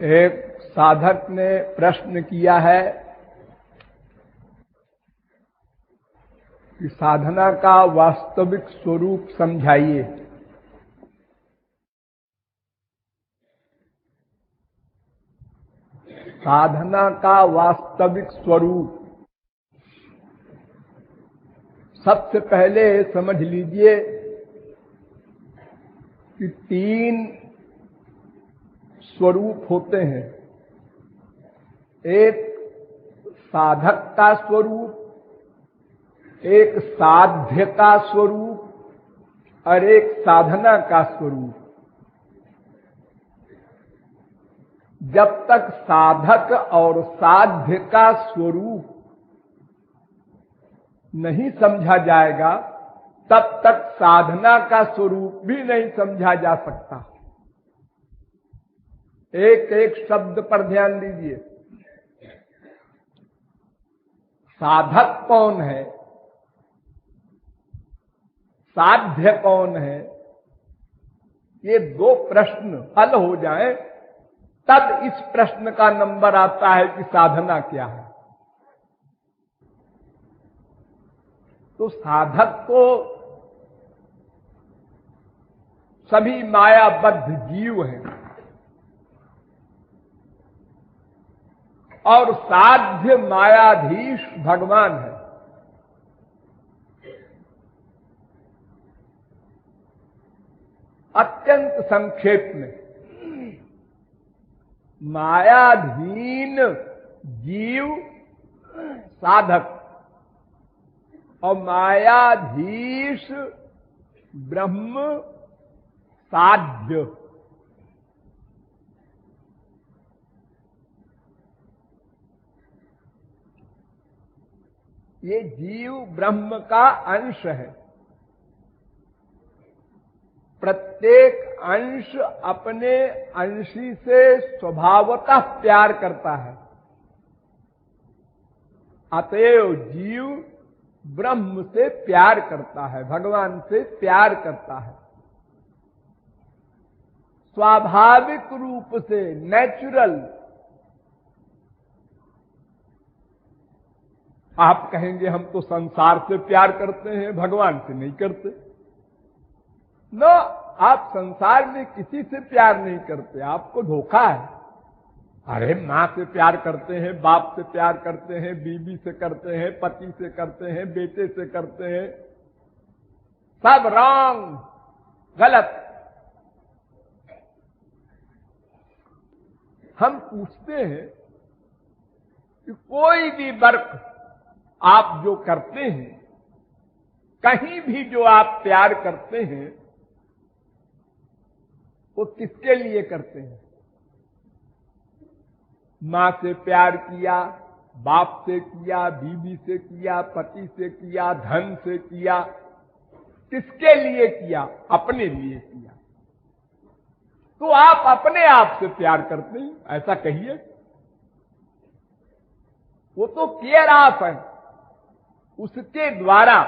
एक साधक ने प्रश्न किया है कि साधना का वास्तविक स्वरूप समझाइए। साधना का वास्तविक स्वरूप सबसे पहले समझ लीजिए कि 3 स्वरूप होते हैं। एक साधक का स्वरूप, एक साध्य का स्वरूप और एक साधना का स्वरूप। जब तक साधक और साध्य का स्वरूप नहीं समझा जाएगा तब तक साधना का स्वरूप भी नहीं समझा जा सकता। एक एक शब्द पर ध्यान दीजिए। साधक कौन है, साध्य कौन है, ये 2 प्रश्न हल हो जाएं तब इस प्रश्न का नंबर आता है कि साधना क्या है। तो साधक को सभी मायाबद्ध जीव हैं और साध्य मायाधीश भगवान है। अत्यंत संक्षेप में मायाधीन जीव साधक और मायाधीश ब्रह्म साध्य। ये जीव ब्रह्म का अंश है। प्रत्येक अंश अपने अंशी से स्वभावतः प्यार करता है। अतएव जीव ब्रह्म से प्यार करता है, भगवान से प्यार करता है। स्वाभाविक रूप से, नेचुरल। आप कहेंगे हम तो संसार से प्यार करते हैं, भगवान से नहीं करते। नो, आप संसार में किसी से प्यार नहीं करते, आपको धोखा है। अरे माँ से प्यार करते हैं, बाप से प्यार करते हैं, बीवी से करते हैं, पति से करते हैं, बेटे से करते हैं, सब रॉन्ग, गलत। हम पूछते हैं कि कोई भी वर्क आप जो करते हैं, कहीं भी जो आप प्यार करते हैं, वो किसके लिए करते हैं? माँ से प्यार किया, बाप से किया, बीवी से किया, पति से किया, धन से किया, किसके लिए किया? अपने लिए किया। तो आप अपने आप से प्यार करते हैं, ऐसा कहिए। वो तो केयर ऑफ है। उसके द्वारा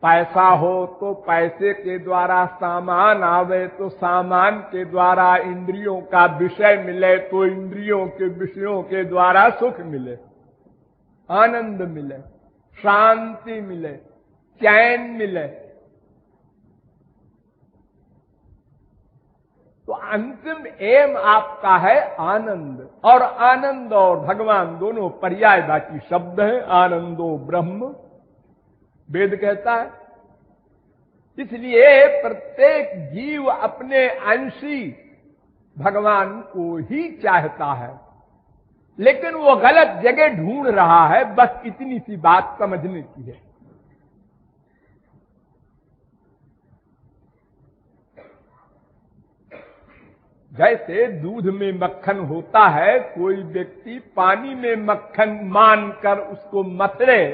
पैसा हो तो पैसे के द्वारा, सामान आवे तो सामान के द्वारा, इंद्रियों का विषय मिले तो इंद्रियों के विषयों के द्वारा सुख मिले, आनंद मिले, शांति मिले, चैन मिले। तो अंतिम एम आपका है आनंद। और आनंद और भगवान दोनों पर्यायवाची शब्द हैं। आनंदो ब्रह्म वेद कहता है। इसलिए प्रत्येक जीव अपने अंशी भगवान को ही चाहता है, लेकिन वो गलत जगह ढूंढ रहा है। बस इतनी सी बात समझने की है। जैसे दूध में मक्खन होता है, कोई व्यक्ति पानी में मक्खन मानकर उसको मथरे।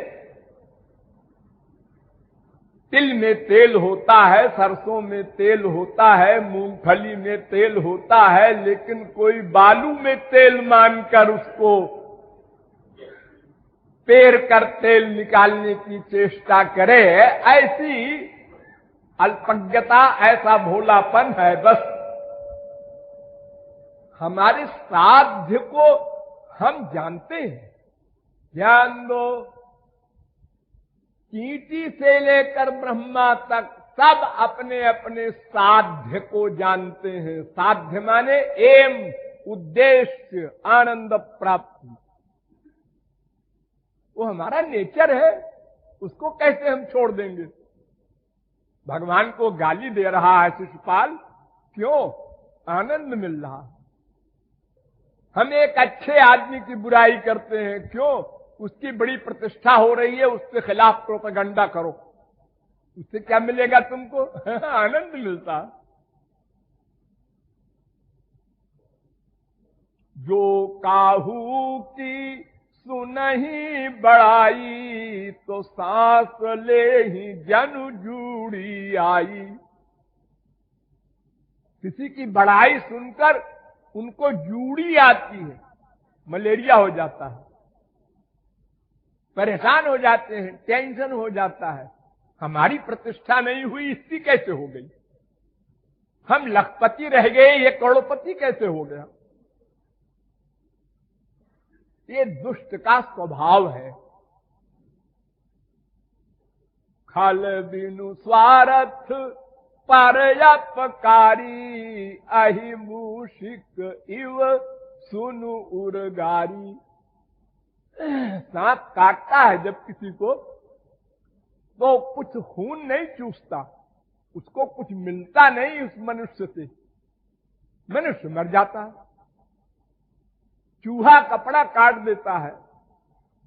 तिल में तेल होता है, सरसों में तेल होता है, मूंगफली में तेल होता है, लेकिन कोई बालू में तेल मानकर उसको पेर कर तेल निकालने की चेष्टा करे, ऐसी अल्पज्ञता, ऐसा भोलापन है। बस हमारे साध्य को हम जानते हैं। ध्यान दो, चींटी से लेकर ब्रह्मा तक सब अपने अपने साध्य को जानते हैं। साध्य माने एम, उद्देश्य, आनंद प्राप्ति। वो हमारा नेचर है, उसको कैसे हम छोड़ देंगे? भगवान को गाली दे रहा है शिशुपाल, क्यों? आनंद मिल रहा है। हम एक अच्छे आदमी की बुराई करते हैं, क्यों? उसकी बड़ी प्रतिष्ठा हो रही है, उसके खिलाफ प्रोपेगेंडा करो। उससे क्या मिलेगा तुमको? आनंद मिलता। जो काहू की सुनहि बड़ाई, तो सांस ले ही जनु जूड़ी आई। किसी की बड़ाई सुनकर उनको जूड़ी आती है, मलेरिया हो जाता है, परेशान हो जाते हैं, टेंशन हो जाता है। हमारी प्रतिष्ठा नहीं हुई, इसकी कैसे हो गई? हम लखपति रह गए, ये करोड़पति कैसे हो गया? ये दुष्ट का स्वभाव है। खल बिनु स्वार्थ परपकारी, अहि मूषिक इव सुनु उर्गारी। सांप काटता है जब किसी को, तो कुछ खून नहीं चूसता, उसको कुछ मिलता नहीं उस मनुष्य से, मनुष्य मर जाता है। चूहा कपड़ा काट देता है,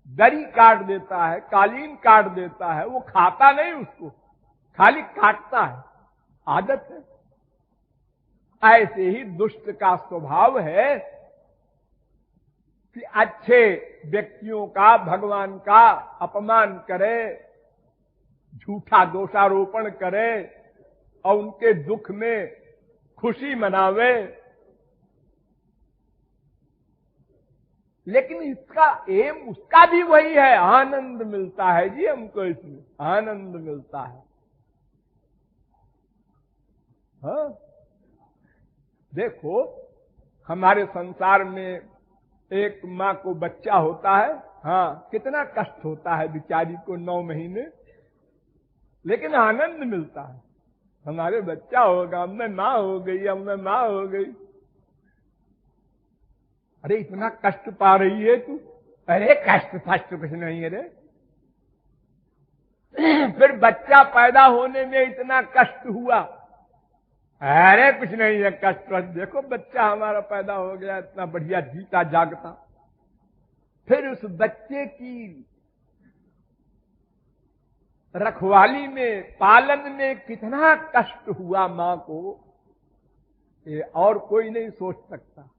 दरी काट देता है, कालीन काट देता है, वो खाता नहीं उसको, खाली काटता है, आदत है। ऐसे ही दुष्ट का स्वभाव है कि अच्छे व्यक्तियों का, भगवान का अपमान करे, झूठा दोषारोपण करे और उनके दुख में खुशी मनावे। लेकिन इसका एम उसका भी वही है, आनंद मिलता है जी हमको, इसमें आनंद मिलता है। हाँ, देखो हमारे संसार में एक माँ को बच्चा होता है, हाँ, कितना कष्ट होता है बेचारी को 9 महीने, लेकिन आनंद मिलता है। हमारे बच्चा होगा, हमने माँ हो गई, हमने माँ हो गई। अरे इतना कष्ट पा रही है तू? अरे कष्ट फष्ट कुछ नहीं है रे। फिर बच्चा पैदा होने में इतना कष्ट हुआ, अरे कुछ नहीं है कष्ट। देखो बच्चा हमारा पैदा हो गया, इतना बढ़िया जीता जागता। फिर उस बच्चे की रखवाली में, पालन में कितना कष्ट हुआ मां को, ये और कोई नहीं सोच सकता।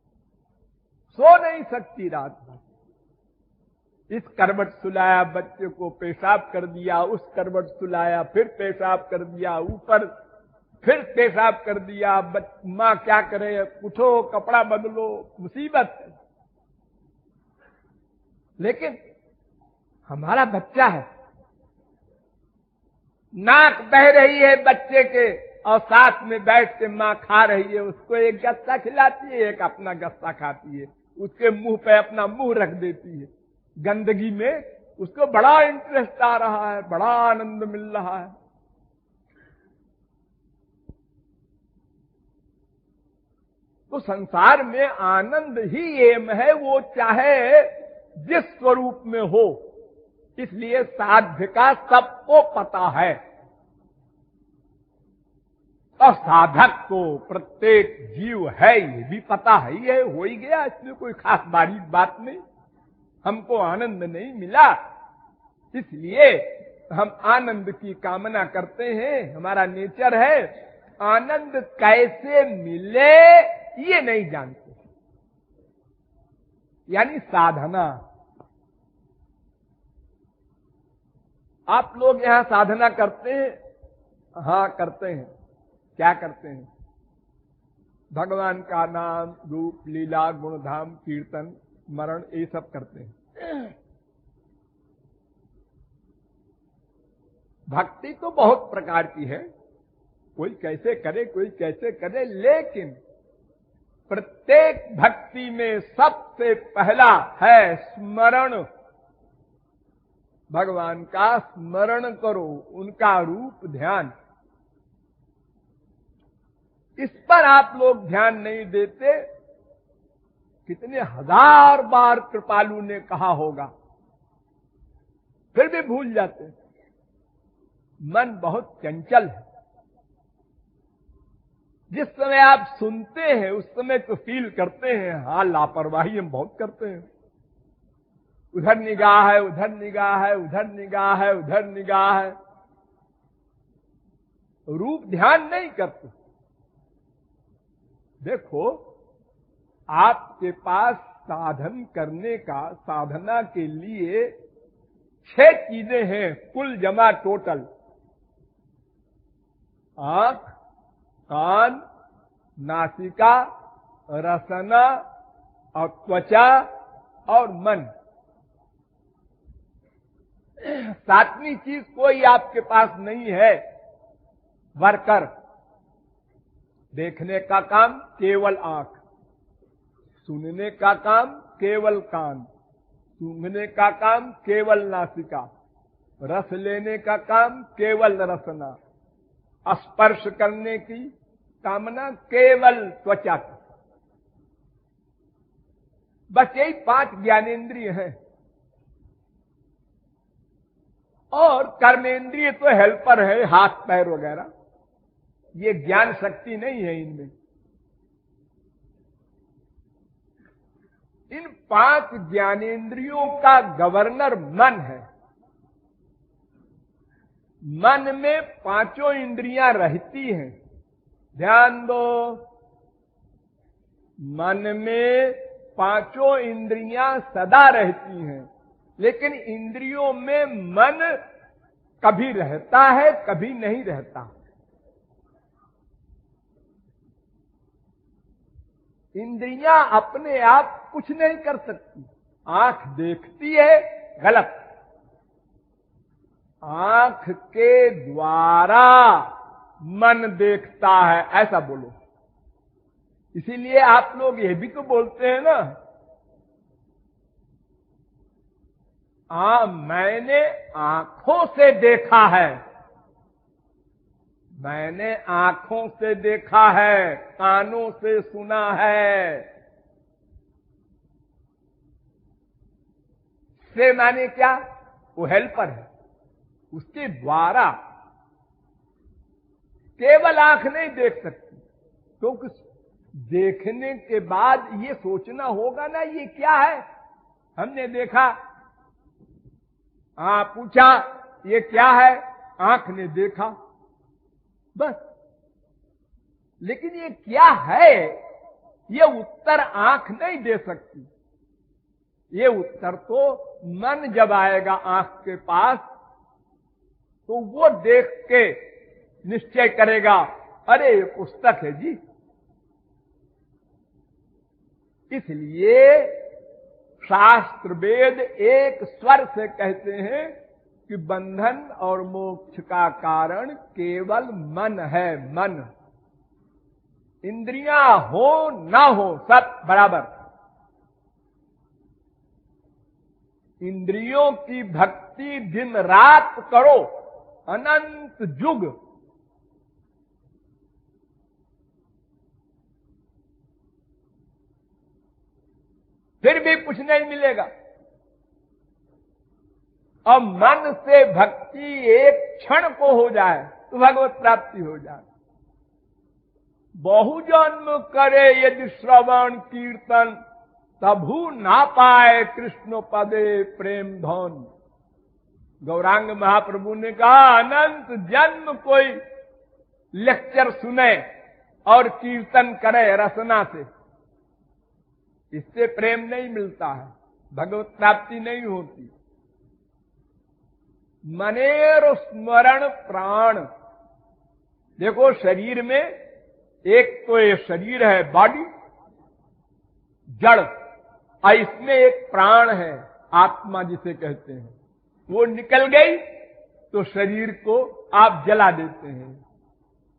सो नहीं सकती रात भर। इस करवट सुलाया, बच्चे को पेशाब कर दिया, उस करवट सुलाया, फिर पेशाब कर दिया, ऊपर फिर पेशाब कर दिया। मां क्या करे? उठो, कपड़ा बदलो, मुसीबत है। लेकिन हमारा बच्चा है, नाक बह रही है बच्चे के, और साथ में बैठ के मां खा रही है, उसको एक गस्सा खिलाती है, एक अपना गस्सा खाती है, उसके मुंह पे अपना मुंह रख देती है गंदगी में। उसको बड़ा इंटरेस्ट आ रहा है, बड़ा आनंद मिल रहा है। तो संसार में आनंद ही एम है, वो चाहे जिस स्वरूप में हो। इसलिए साध्य का सबको पता है, और साधक को प्रत्येक जीव है ये भी पता है ही है, हो ही गया, इसमें कोई खास बारीक बात नहीं। हमको आनंद नहीं मिला, इसलिए हम आनंद की कामना करते हैं, हमारा नेचर है। आनंद कैसे मिले ये नहीं जानते, यानी साधना। आप लोग यहां साधना करते हैं? हाँ करते हैं। क्या करते हैं? भगवान का नाम, रूप, लीला, गुणधाम, कीर्तन, स्मरण, ये सब करते हैं। भक्ति तो बहुत प्रकार की है, कोई कैसे करे, कोई कैसे करे, लेकिन प्रत्येक भक्ति में सबसे पहला है स्मरण। भगवान का स्मरण करो, उनका रूप ध्यान। इस पर आप लोग ध्यान नहीं देते। कितने हजार बार कृपालु ने कहा होगा, फिर भी भूल जाते। मन बहुत चंचल है। जिस समय आप सुनते हैं उस समय तो फील करते हैं, हाँ लापरवाही हम बहुत करते हैं। उधर निगाह है, उधर निगाह है, उधर निगाह है, उधर निगाह है, रूप ध्यान नहीं करते। देखो, आपके पास साधन करने का, साधना के लिए 6 चीजें हैं कुल जमा टोटल। आंख, कान, नासिका, रसना और त्वचा और मन। 7वीं चीज कोई आपके पास नहीं है, वर्कर। देखने का काम केवल आंख, सुनने का काम केवल कान, सूंघने का काम केवल नासिका, रस लेने का काम केवल रसना, स्पर्श करने की कामना केवल त्वचा की। बस यही 5 ज्ञानेंद्रिय हैं। और कर्मेंद्रिय तो हेल्पर है, हाथ पैर वगैरह। ये ज्ञान शक्ति नहीं है इनमें। इन 5 ज्ञानेंद्रियों का गवर्नर मन है। मन में 5 इंद्रियां रहती हैं। ध्यान दो, मन में 5 इंद्रियां सदा रहती हैं, लेकिन इंद्रियों में मन कभी रहता है, कभी नहीं रहता। इंद्रियां अपने आप कुछ नहीं कर सकती। आंख देखती है, गलत। आंख के द्वारा मन देखता है, ऐसा बोलो। इसीलिए आप लोग ये भी तो बोलते हैं ना, मैंने आंखों से देखा है। मैंने आंखों से देखा है, कानों से सुना है। से माने क्या? वो हेल्पर है, उसके द्वारा। केवल आंख नहीं देख सकती, क्योंकि देखने के बाद ये सोचना होगा ना, ये क्या है। हमने देखा, पूछा ये क्या है, आंख ने देखा, बस। लेकिन ये क्या है, ये उत्तर आंख नहीं दे सकती। ये उत्तर तो मन जब आएगा आंख के पास, तो वो देख के निश्चय करेगा, अरे ये पुस्तक है जी। इसलिए शास्त्र वेद एक स्वर से कहते हैं कि बंधन और मोक्ष का कारण केवल मन है। मन, इंद्रियां हो ना हो सब बराबर। इंद्रियों की भक्ति दिन रात करो, अनंत युग। फिर भी कुछ नहीं मिलेगा। और मन से भक्ति एक क्षण को हो जाए तो भगवत प्राप्ति हो जाए। बहुजन्म करे यदि श्रवण कीर्तन, तभू ना पाए कृष्ण पदे प्रेम धन। गौरांग महाप्रभु ने कहा, अनंत जन्म कोई लेक्चर सुने और कीर्तन करे रसना से, इससे प्रेम नहीं मिलता है, भगवत प्राप्ति नहीं होती। मनेर स्मरण प्राण। देखो, शरीर में एक तो ये शरीर है, बॉडी, जड़, और इसमें एक प्राण है, आत्मा जिसे कहते हैं। वो निकल गई तो शरीर को आप जला देते हैं।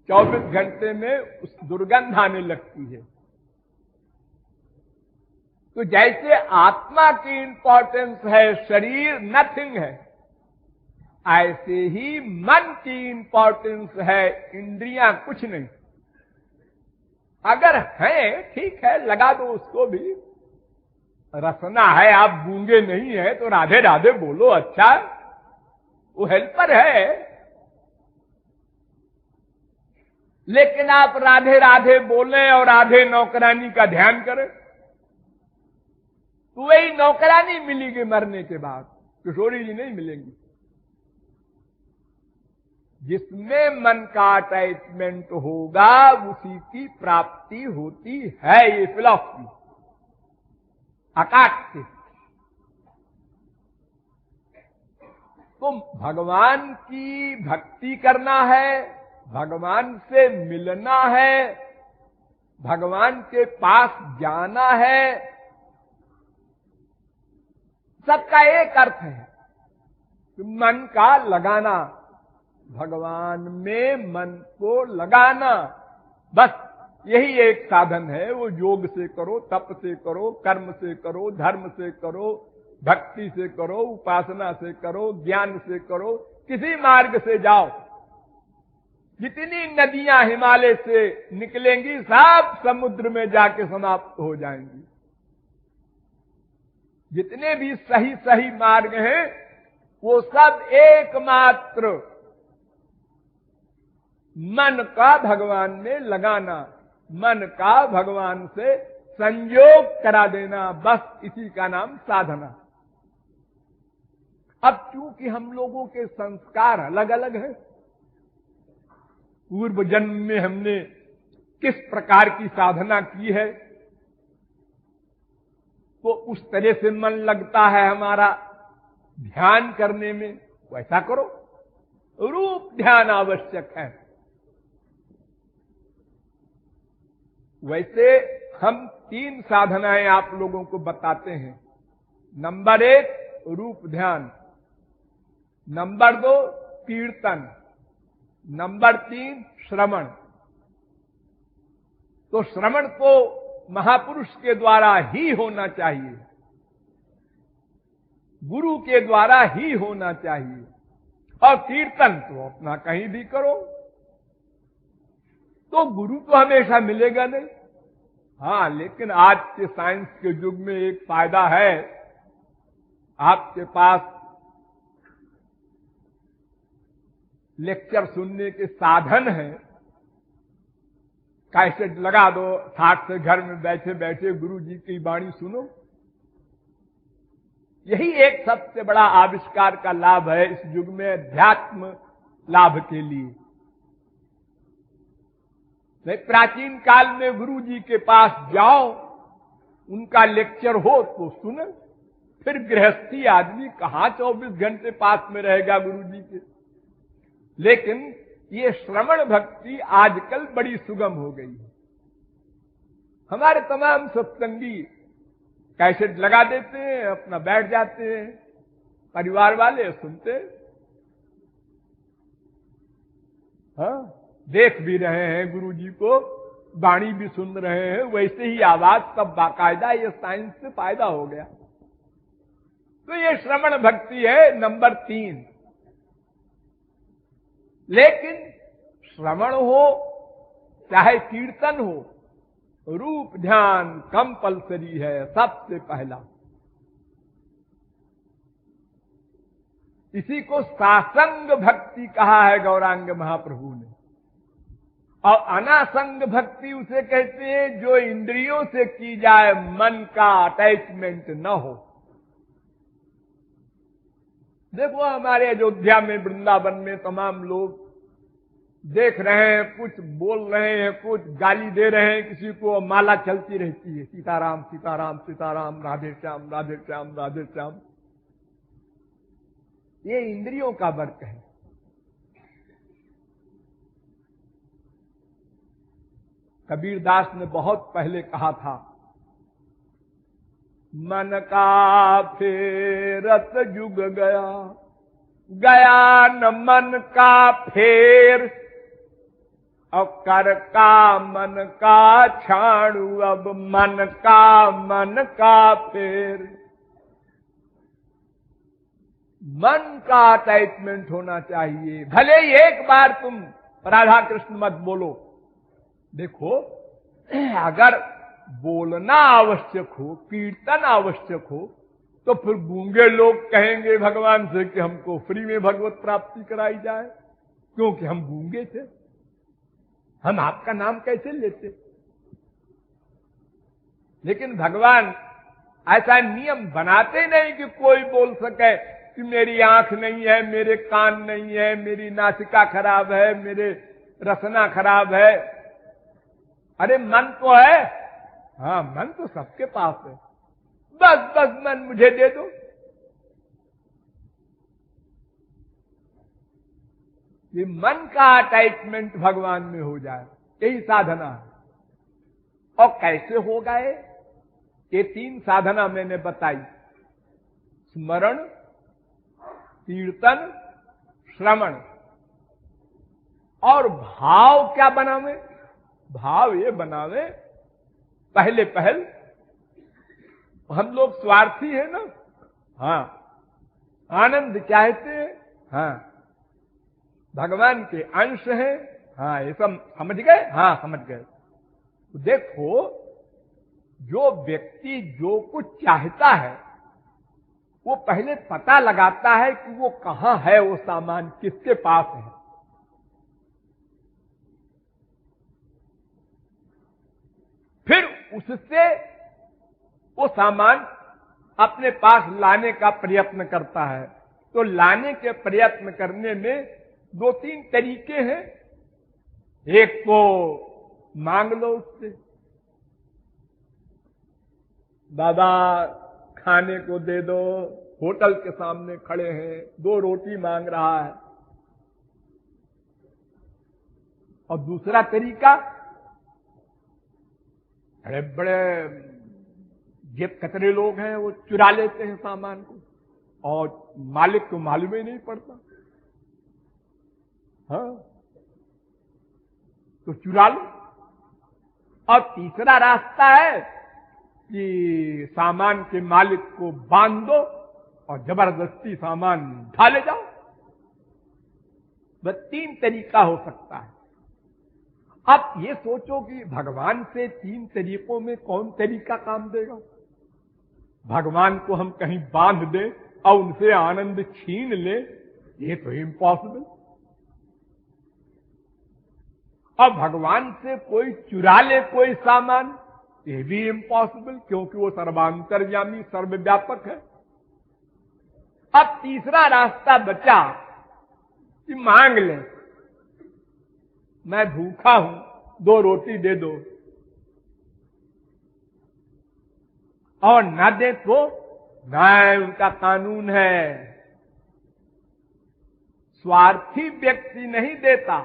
24 घंटे में उस दुर्गंध आने लगती है। तो जैसे आत्मा की इंपॉर्टेंस है, शरीर नथिंग है, ऐसे ही मन की इंपॉर्टेंस है, इंद्रियां कुछ नहीं। अगर है ठीक है, लगा दो उसको भी। रसना है, आप गूंगे नहीं है तो राधे राधे बोलो, अच्छा वो हेल्पर है। लेकिन आप राधे राधे बोलें और राधे नौकरानी का ध्यान करें तो वही नौकरानी मिलेगी मरने के बाद, किशोरी जी नहीं मिलेंगी। जिसमें मन का अटैचमेंट होगा उसी की प्राप्ति होती है, ये फिलॉसफी आकाश से। तो भगवान की भक्ति करना है, भगवान से मिलना है, भगवान के पास जाना है, सबका एक अर्थ है कि मन का लगाना, भगवान में मन को लगाना, बस यही एक साधन है। वो योग से करो, तप से करो, कर्म से करो, धर्म से करो, भक्ति से करो, उपासना से करो, ज्ञान से करो, किसी मार्ग से जाओ। जितनी नदियां हिमालय से निकलेंगी सब समुद्र में जाके समाप्त हो जाएंगी। जितने भी सही सही मार्ग हैं वो सब एकमात्र मन का भगवान में लगाना, मन का भगवान से संयोग करा देना, बस इसी का नाम साधना। अब चूंकि हम लोगों के संस्कार अलग अलग हैं, पूर्व जन्म में हमने किस प्रकार की साधना की है तो उस तरह से मन लगता है हमारा ध्यान करने में, वैसा करो। रूप ध्यान आवश्यक है। वैसे हम 3 साधनाएं आप लोगों को बताते हैं। नंबर 1 रूप ध्यान, नंबर 2 कीर्तन, नंबर 3 श्रवण। तो श्रवण को महापुरुष के द्वारा ही होना चाहिए, गुरु के द्वारा ही होना चाहिए, और कीर्तन तो अपना कहीं भी करो। तो गुरु तो हमेशा मिलेगा नहीं। हाँ, लेकिन आज के साइंस के युग में एक फायदा है, आपके पास लेक्चर सुनने के साधन है। कैसेट लगा दो, ठाट से घर में बैठे बैठे गुरु जी की वाणी सुनो। यही एक सबसे बड़ा आविष्कार का लाभ है इस युग में अध्यात्म लाभ के लिए। नहीं, प्राचीन काल में गुरु जी के पास जाओ, उनका लेक्चर हो तो सुने। फिर गृहस्थी आदमी कहां 24 घंटे पास में रहेगा गुरु जी के। लेकिन ये श्रवण भक्ति आजकल बड़ी सुगम हो गई है। हमारे तमाम सत्संगी कैसेट लगा देते हैं, अपना बैठ जाते हैं, परिवार वाले सुनते। हाँ, देख भी रहे हैं गुरु जी को, वाणी भी सुन रहे हैं, वैसे ही आवाज सब बाकायदा। ये साइंस से फायदा हो गया। तो ये श्रवण भक्ति है नंबर 3। लेकिन श्रवण हो चाहे कीर्तन हो, रूप ध्यान कंपलसरी है सबसे पहला। इसी को सासंग भक्ति कहा है गौरांग महाप्रभु ने। और अनासंग भक्ति उसे कहते हैं जो इंद्रियों से की जाए, मन का अटैचमेंट न हो। देखो हमारे अयोध्या में, वृंदावन में तमाम लोग देख रहे हैं, कुछ बोल रहे हैं, कुछ गाली दे रहे हैं किसी को, माला चलती रहती है, सीताराम सीताराम सीताराम, राधे श्याम राधे श्याम राधे श्याम। ये इंद्रियों का वर्क है। कबीरदास ने बहुत पहले कहा था, मन का फेरत जुग गया, गया न मन का फेर, और कर का मन का छाणु, अब मन का फेर। मन का अटैचमेंट होना चाहिए। भले ही एक बार तुम राधा कृष्ण मत बोलो। देखो, अगर बोलना आवश्यक हो, कीर्तन आवश्यक हो, तो फिर गूंगे लोग कहेंगे भगवान से कि हमको फ्री में भगवत प्राप्ति कराई जाए, क्योंकि हम गूंगे थे, हम आपका नाम कैसे लेते। लेकिन भगवान ऐसा नियम बनाते नहीं कि कोई बोल सके कि मेरी आंख नहीं है, मेरे कान नहीं है, मेरी नासिका खराब है, मेरे रसना खराब है। अरे मन तो है, हाँ मन तो सबके पास है, बस बस मन मुझे दे दो। ये मन का अटैचमेंट भगवान में हो जाए, यही साधना है। और कैसे हो गए? ये 3 साधना मैंने बताई, स्मरण, कीर्तन, श्रवण। और भाव क्या बनावे? भाव ये बनावे, पहले पहल हम लोग स्वार्थी है ना, हाँ, आनंद चाहते हैं, हाँ, भगवान के अंश है, हाँ, ये सब समझ गए, हाँ समझ गए। तो देखो, जो व्यक्ति जो कुछ चाहता है वो पहले पता लगाता है कि वो कहां है, वो सामान किसके पास है। फिर उससे वो सामान अपने पास लाने का प्रयत्न करता है। तो लाने के प्रयत्न करने में 2-3 तरीके हैं। एक तो मांग लो उससे, दादा खाने को दे दो, होटल के सामने खड़े हैं, 2 रोटी मांग रहा है। और दूसरा तरीका, बड़े बड़े जेब कतरे लोग हैं, वो चुरा लेते हैं सामान को और मालिक को मालूम ही नहीं पड़ता, हाँ, तो चुरा लो। और तीसरा रास्ता है कि सामान के मालिक को बांध दो और जबरदस्ती सामान उठा ले जाओ। बस 3 तरीका हो सकता है। अब ये सोचो कि भगवान से 3 तरीकों में कौन तरीका काम देगा? भगवान को हम कहीं बांध दें और उनसे आनंद छीन ले, ये तो इम्पॉसिबल। और भगवान से कोई चुरा ले कोई सामान, ये भी इम्पॉसिबल, क्योंकि वो सर्वांतर्यामी सर्वव्यापक है। अब तीसरा रास्ता बचा कि मांग ले, मैं भूखा हूं, 2 रोटी दे दो, और न दे तो न, उनका कानून है। स्वार्थी व्यक्ति नहीं देता।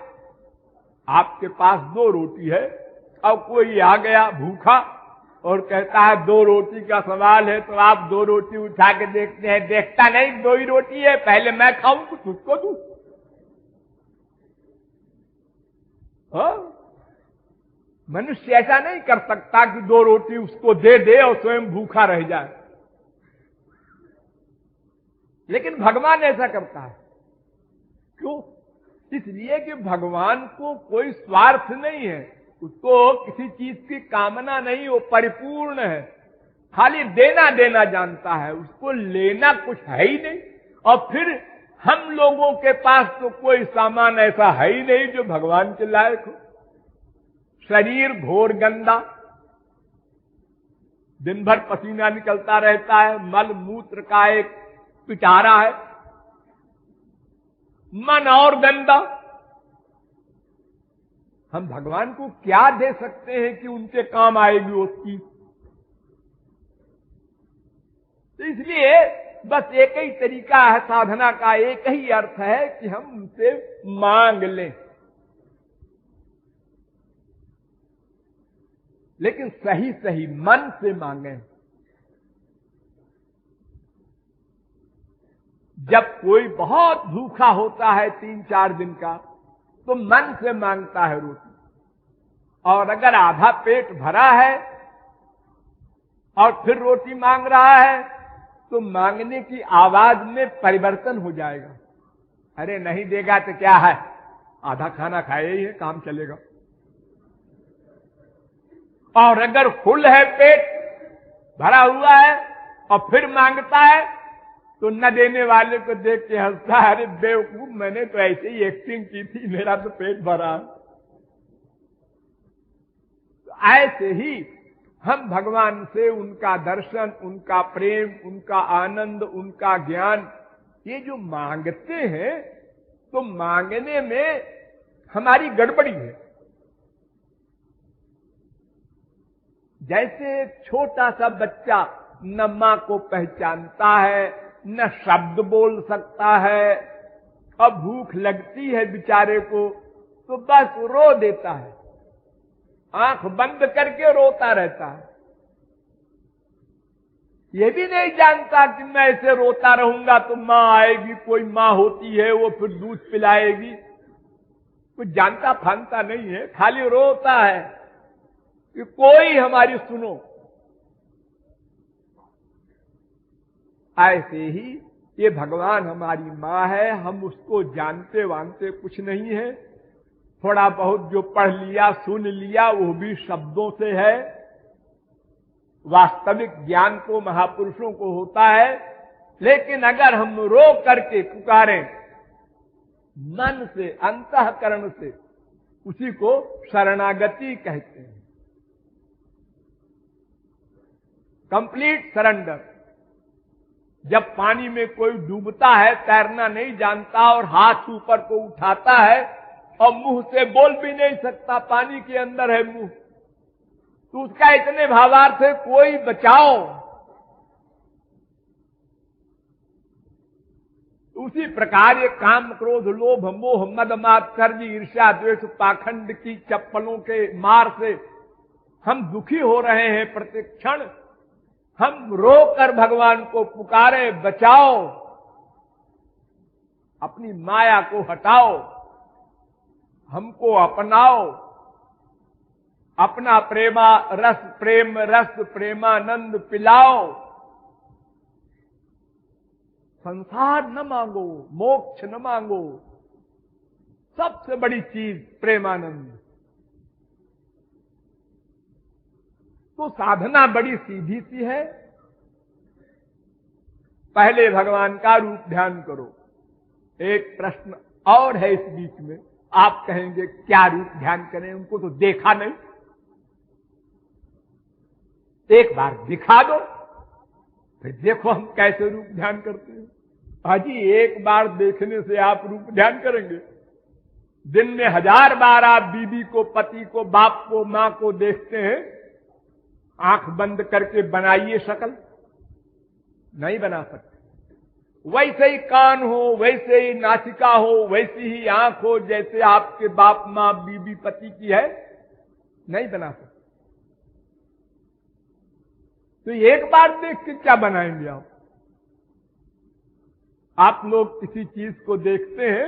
आपके पास 2 रोटी है और कोई आ गया भूखा और कहता है 2 रोटी का सवाल है, तो आप 2 रोटी उठा के देखते हैं, देखता नहीं 2 ही रोटी है, पहले मैं खाऊं तो तुझको दूं। मनुष्य ऐसा नहीं कर सकता कि 2 रोटी उसको दे दे और स्वयं भूखा रह जाए। लेकिन भगवान ऐसा करता है। क्यों? इसलिए कि भगवान को कोई स्वार्थ नहीं है, उसको किसी चीज की कामना नहीं, वो परिपूर्ण है, खाली देना देना जानता है, उसको लेना कुछ है ही नहीं। और फिर हम लोगों के पास तो कोई सामान ऐसा है ही नहीं जो भगवान के लायक हो। शरीर घोर गंदा, दिन भर पसीना निकलता रहता है, मल मूत्र का एक पिटारा है, मन और गंदा। हम भगवान को क्या दे सकते हैं कि उनके काम आएगी वो चीज? तो इसलिए बस एक ही तरीका है साधना का, एक ही अर्थ है कि हम उनसे मांग लें, लेकिन सही सही मन से मांगे। जब कोई बहुत भूखा होता है 3-4 दिन का, तो मन से मांगता है रोटी, और अगर आधा पेट भरा है और फिर रोटी मांग रहा है तो मांगने की आवाज में परिवर्तन हो जाएगा। अरे नहीं देगा तो क्या है, आधा खाना खाए ही है, काम चलेगा। और अगर फुल है, पेट भरा हुआ है और फिर मांगता है तो न देने वाले को देख के हंसता है, अरे बेवकूफ, मैंने तो ऐसे ही एक्टिंग की थी, मेरा तो पेट भरा। तो ऐसे ही हम भगवान से उनका दर्शन, उनका प्रेम, उनका आनंद, उनका ज्ञान, ये जो मांगते हैं तो मांगने में हमारी गड़बड़ी है। जैसे एक छोटा सा बच्चा न मां को पहचानता है, न शब्द बोल सकता है, अब भूख लगती है बेचारे को तो बस रो देता है, आंख बंद करके रोता रहता है। ये भी नहीं जानता कि मैं ऐसे रोता रहूंगा तो मां आएगी, कोई मां होती है वो फिर दूध पिलाएगी, कुछ जानता फानता नहीं है, खाली रोता है कि कोई हमारी सुनो। ऐसे ही ये भगवान हमारी मां है, हम उसको जानते वानते कुछ नहीं है। थोड़ा बहुत जो पढ़ लिया सुन लिया वो भी शब्दों से है, वास्तविक ज्ञान तो महापुरुषों को होता है। लेकिन अगर हम रो करके पुकारें मन से, अंतःकरण से, उसी को शरणागति कहते हैं, कंप्लीट सरेंडर। जब पानी में कोई डूबता है, तैरना नहीं जानता और हाथ ऊपर को उठाता है और मुंह से बोल भी नहीं सकता, पानी के अंदर है मुंह, तो उसका इतने भावार्थ है कोई बचाओ। उसी प्रकार ये काम, क्रोध, लोभ, मोह, मद, मात्सर्य, ईर्ष्या, द्वेष, पाखंड की चप्पलों के मार से हम दुखी हो रहे हैं प्रतिक्षण। हम रोकर भगवान को पुकारे, बचाओ, अपनी माया को हटाओ, हमको अपनाओ, अपना प्रेमा रस, प्रेम रस, प्रेमानंद पिलाओ। संसार न मांगो, मोक्ष न मांगो, सबसे बड़ी चीज प्रेमानंद। तो साधना बड़ी सीधी सी है, पहले भगवान का रूप ध्यान करो। एक प्रश्न और है इस बीच में, आप कहेंगे क्या रूप ध्यान करें, उनको तो देखा नहीं, एक बार दिखा दो फिर देखो हम कैसे रूप ध्यान करते हैं। हाजी एक बार देखने से आप रूप ध्यान करेंगे? दिन में 1000 बार आप बीवी को, पति को, बाप को, मां को देखते हैं, आंख बंद करके बनाइए शक्ल, नहीं बना सकते। वैसे ही कान हो, वैसे ही नासिका हो, वैसी ही आंख हो जैसे आपके बाप, मां, बीवी, पति की है, नहीं बना सकते। तो एक बार देख के क्या बनाएंगे आप? आप लोग किसी चीज को देखते हैं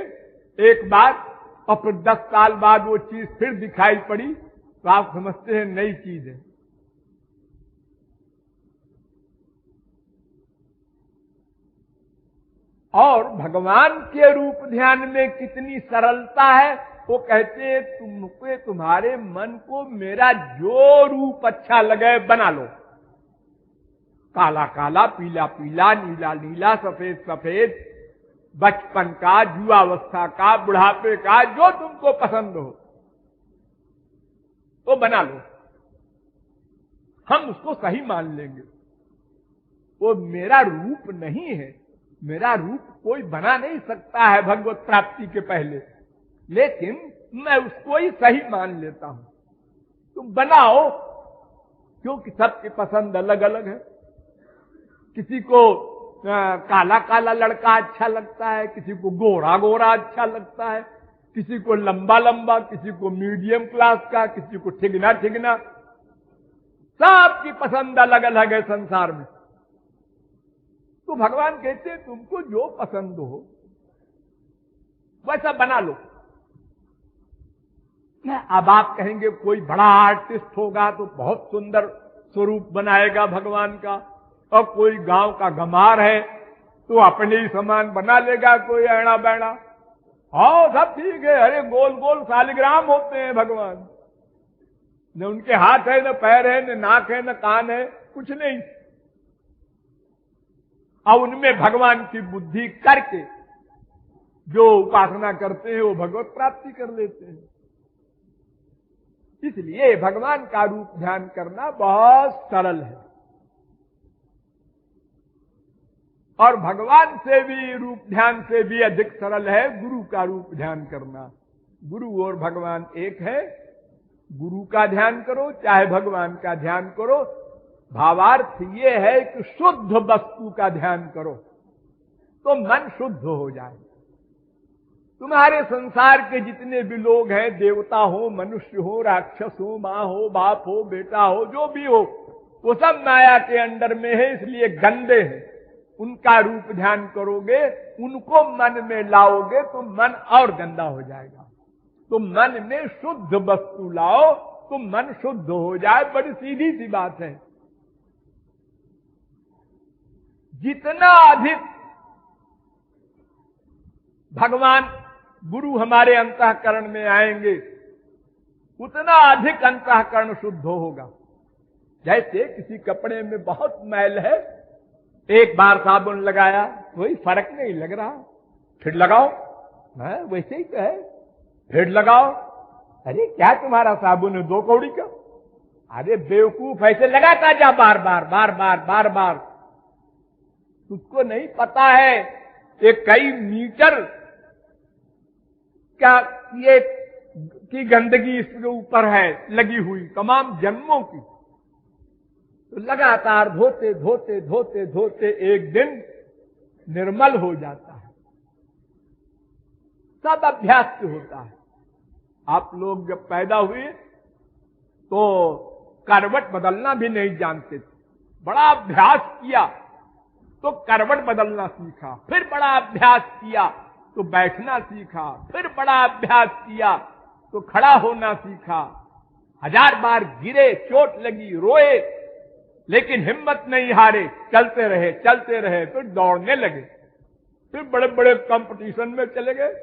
एक बार और फिर 10 साल बाद वो चीज फिर दिखाई पड़ी तो आप समझते हैं नई चीज है। और भगवान के रूप ध्यान में कितनी सरलता है। वो कहते हैं तुमको, तुम्हारे मन को मेरा जो रूप अच्छा लगे बना लो, काला काला, पीला पीला, नीला नीला, सफेद सफेद, बचपन का, युवावस्था का, बुढ़ापे का, जो तुमको पसंद हो तो बना लो, हम उसको सही मान लेंगे। वो मेरा रूप नहीं है, मेरा रूप कोई बना नहीं सकता है भगवत प्राप्ति के पहले, लेकिन मैं उसको ही सही मान लेता हूं। तुम बनाओ, क्योंकि सबकी पसंद अलग अलग है। किसी को काला काला लड़का अच्छा लगता है, किसी को गोरा गोरा अच्छा लगता है, किसी को लंबा लंबा, किसी को मीडियम क्लास का, किसी को ठिगना ठिगना, सबकी पसंद अलग अलग है संसार में। तो भगवान कहते हैं तुमको जो पसंद हो वैसा बना लो। अब आप कहेंगे कोई बड़ा आर्टिस्ट होगा तो बहुत सुंदर स्वरूप बनाएगा भगवान का, और कोई गांव का गमार है तो अपने ही समान बना लेगा, कोई ऐना बैना। हाँ सब ठीक है, अरे गोल गोल शालिग्राम होते हैं भगवान, न उनके हाथ है, न पैर है, न नाक है, न कान है, कुछ नहीं। और उनमें भगवान की बुद्धि करके जो उपासना करते हैं वो भगवत प्राप्ति कर लेते हैं। इसलिए भगवान का रूप ध्यान करना बहुत सरल है, और भगवान से भी रूप ध्यान से भी अधिक सरल है गुरु का रूप ध्यान करना। गुरु और भगवान एक है, गुरु का ध्यान करो चाहे भगवान का ध्यान करो, भावार्थ ये है कि शुद्ध वस्तु का ध्यान करो तो मन शुद्ध हो जाए। तुम्हारे संसार के जितने भी लोग हैं, देवता हो, मनुष्य हो, राक्षस हो, माँ हो, बाप हो, बेटा हो, जो भी हो, वो सब माया के अंडर में है, इसलिए गंदे हैं। उनका रूप ध्यान करोगे, उनको मन में लाओगे तो मन और गंदा हो जाएगा। तो मन में शुद्ध वस्तु लाओ तो मन शुद्ध हो जाए, बड़ी सीधी सी बात है। जितना अधिक भगवान गुरु हमारे अंतःकरण में आएंगे उतना अधिक अंतःकरण शुद्ध होगा। जैसे किसी कपड़े में बहुत मैल है, एक बार साबुन लगाया कोई फर्क नहीं लग रहा, फिर लगाओ, वैसे ही तो है, फिर लगाओ, अरे क्या तुम्हारा साबुन है 2 कौड़ी का? अरे बेवकूफ, ऐसे लगाता जा बार बार बार बार बार बार। तुझको नहीं पता है ये कई मीटर क्या ये की गंदगी इसके ऊपर है लगी हुई, तमाम जन्मों की। तो लगातार धोते धोते धोते धोते एक दिन निर्मल हो जाता है। सब अभ्यास से होता है। आप लोग जब पैदा हुए तो करवट बदलना भी नहीं जानते थे, बड़ा अभ्यास किया तो करवट बदलना सीखा, फिर बड़ा अभ्यास किया तो बैठना सीखा, फिर बड़ा अभ्यास किया तो खड़ा होना सीखा। 1000 बार गिरे, चोट लगी, रोए, लेकिन हिम्मत नहीं हारे, चलते रहे, फिर दौड़ने लगे, फिर बड़े बड़े कंपटीशन में चले गए।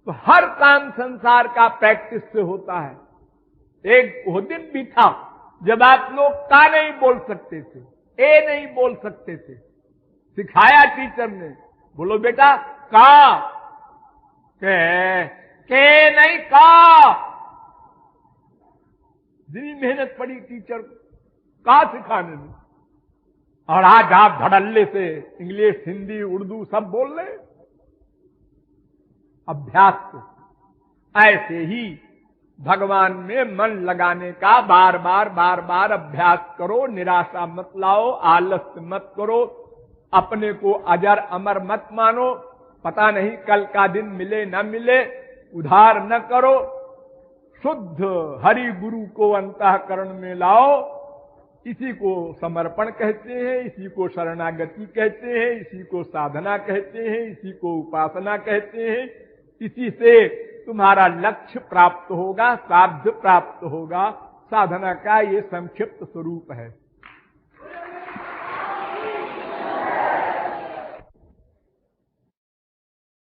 तो हर काम संसार का प्रैक्टिस से होता है। एक वो दिन भी था जब आप लोग का नहीं बोल सकते थे, ए नहीं बोल सकते थे, सिखाया टीचर ने, बोलो बेटा का, के नहीं का। जितनी मेहनत पड़ी टीचर का सिखाने में, और आज आप धड़ल्ले से इंग्लिश, हिंदी, उर्दू सब बोल रहे। अभ्यास से ऐसे ही भगवान में मन लगाने का बार बार अभ्यास करो। निराशा मत लाओ, आलस्य मत करो, अपने को अजर अमर मत मानो, पता नहीं कल का दिन मिले न मिले, उधार न करो। शुद्ध हरि गुरु को अंतःकरण में लाओ। इसी को समर्पण कहते हैं, इसी को शरणागति कहते हैं, इसी को साधना कहते हैं, इसी को उपासना कहते हैं। इसी से तुम्हारा लक्ष्य प्राप्त होगा, साध्य प्राप्त होगा। साधना का ये संक्षिप्त स्वरूप है।